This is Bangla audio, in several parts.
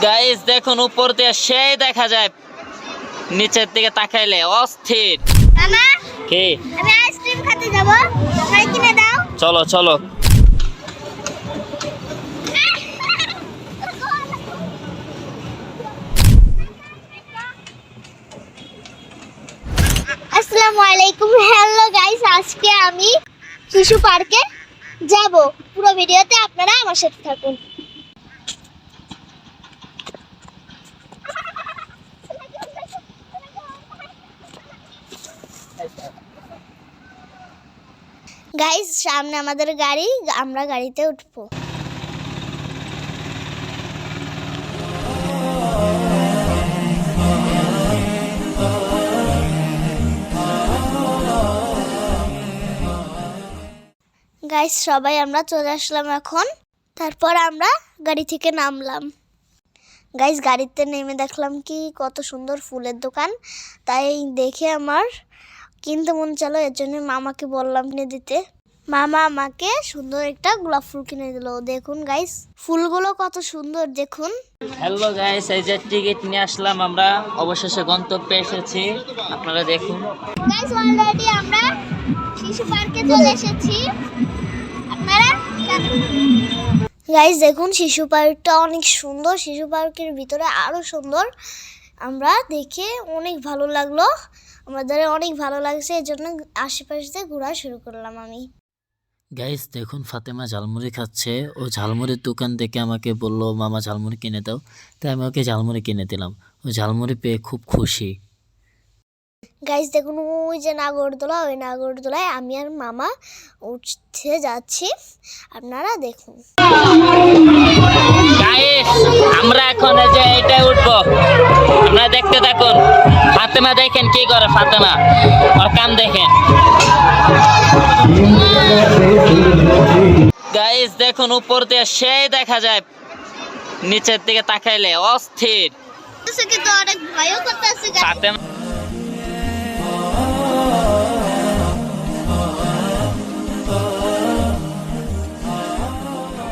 গাইস দেখুন উপর দিয়ে সেই দেখা যায়, নিচের দিকে তাকাইলে অস্থির। মামা কি আমি আইসক্রিম খেতে যাব, আমায় কিনে দাও। চলো চলো। আসসালামু আলাইকুম, হ্যালো গাইস, আজকে আমি শিশু পার্কে যাব। পুরো ভিডিওতে আপনারা আমার সাথে থাকুন। গাইস সামনে আমাদের গাড়ি, আমরা গাড়িতে উঠবো। গাইস সবাই আমরা চলে আসলাম এখন। তারপর আমরা গাড়ি থেকে নামলাম। গাইস গাড়িতে নেমে দেখলাম কি কত সুন্দর ফুলের দোকান, তাই দেখে আমার কিনতে মন চাইলো। এর জন্য মামাকে বললাম কিনে দিতে। মামা আমাকে সুন্দর একটা গোলাপ ফুল কিনে দিল। দেখুন গাইস ফুলগুলো কত সুন্দর দেখুন। হ্যালো গাইস, এই যে টিকিট নিয়ে আসলাম, আমরা অবশেষে গন্তব্যে এসেছি। আপনারা দেখুন গাইস অলরেডি আমরা শিশু পার্কে চলে এসেছি। আপনারা গাইস দেখুন শিশু পার্কটা অনেক সুন্দর, শিশু পার্কের ভিতরে আরো সুন্দর। আমরা দেখে অনেক ভালো লাগলো, আমাদের অনেক ভালো লাগছে, এর জন্য আশেপাশে ঘোরা শুরু করলাম আমি। গাইস দেখুন ফাতেমা ঝালমুড়ি খাচ্ছে। ও ঝালমুড়ির দোকান থেকে আমাকে বললো মামা ঝালমুড়ি কিনে দাও, তাই আমি ওকে ঝালমুড়ি কিনে দিলাম। ও ঝালমুড়ি পেয়ে খুব খুশি। গাইস দেখুন ওই যে নাগরদোলা, ওই নাগরদোলায় আমি আর মামা উঠতে যাচ্ছি, আপনারা দেখুন। গাইস আমরা এখন এই যে এইটাই উঠবো, আপনারা দেখতে থাকুন। ফাতেমা দেখেন কি করে, ফাতেমা ওর কাম দেখেন। গাইস দেখুন উপর দিয়ে সেই দেখা যায়, নিচের দিকে তাকাইলে অস্থির। কিন্তু অনেক ভয়ও করতেছে। ফাতেমা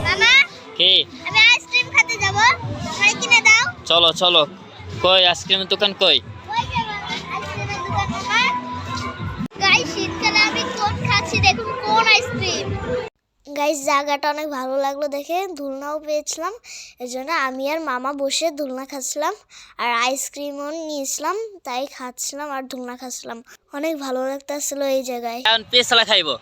মামা কি আমি আইসক্রিম খেতে যাব, আমায় কিনে দাও। চলো চলো। কই আইসক্রিমের দোকান কই? ওই যে আইসক্রিমের দোকান মামা। গাইস শীতকালে আমি কোন খাচ্ছি দেখুন, কোন আইসক্রিম। গাইস জায়গাটা অনেক ভালো লাগলো দেখে, দোলনাও পেয়েছিলাম, এর জন্য আমি আর মামা বসে দোলনা খাচ্ছিলাম আর আইসক্রিমও নিয়েছিলাম, তাই খাচ্ছিলাম আর দোলনা খাচ্ছিলাম। অনেক ভালো লাগতেছিল এই জায়গায়। এখন পেছলা খাইবো।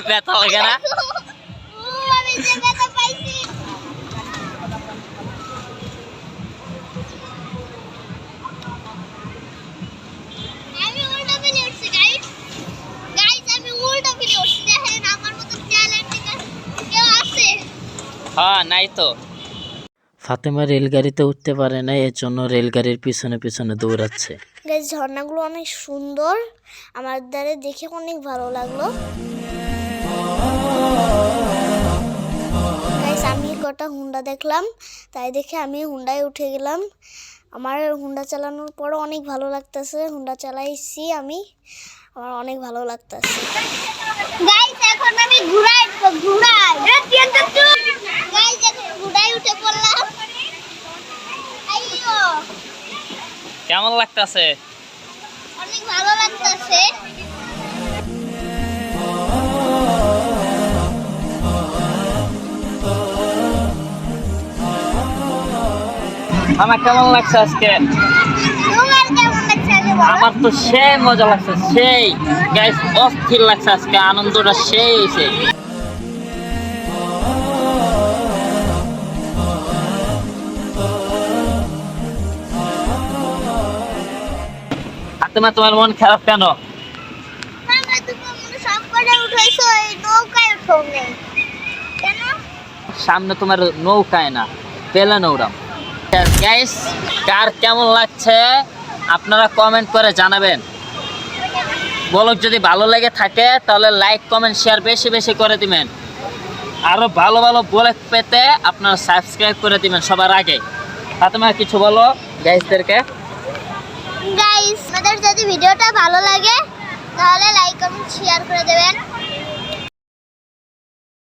ব্যথা লাগে না? আমি যে ব্যথা পাইছি। আমি উল্টো ফেলে উঠছি গাইস। গাইস আমি উল্টো ফেলে উঠছি, দেখেন আমার মতো ট্যালেন্ট কেউ আছে? হ্যাঁ নাই তো। ফাতেমা রেলগাড়িতে উঠতে পারে না, এর জন্য রেলগাড়ির পিছনে পিছনে দৌড়াচ্ছে। গাইস ঝর্ণাগুলো অনেক সুন্দর, আমার দ্বারা দেখে অনেক ভালো লাগলো। গাইস আমি কটা হুন্ডা দেখলাম, তাই দেখে আমি হুন্ডায় উঠে গেলাম। আমার হুন্ডা চালানোর পর অনেক ভালো লাগতেছে, হুন্ডা চালাইছি আমি, আমার অনেক ভালো লাগতেছে। গাইস এখন আমি ঘোড়ায় গাইস এখন ঘোড়ায় উঠে পড়লাম। আইয়ো কেমন লাগতাছে? অনেক ভালো লাগতেছে। আমার কেমন লাগছে আজকে? তোমার কেমন লাগছে আগে বলো? আমার তো সেই মজা লাগছে, সেই গাইস অস্থির লাগছে আজকে, আনন্দটা সেই হয়েছে। ফাতেমা তোমার মন খারাপ কেন? মামা তুমি মনে সব করে উঠাইছো, এই নৌকায় উঠো নেই কেন? সামনে তোমার নৌকায় না, পেলে নৌরাম। গাইস কার কেমন লাগছে আপনারা কমেন্ট করে জানাবেন। ব্লগ যদি ভালো লেগে থাকে তাহলে লাইক কমেন্ট শেয়ার বেশি বেশি করে দিবেন। আরো ভালো ভালো ব্লগ পেতে আপনারা সাবস্ক্রাইব করে দিবেন সবার আগে। ফাতেমা কিছু বলো গাইসদেরকে। গাইস আমাদের যদি ভিডিওটা ভালো লাগে তাহলে লাইক কমেন্ট শেয়ার করে দেবেন।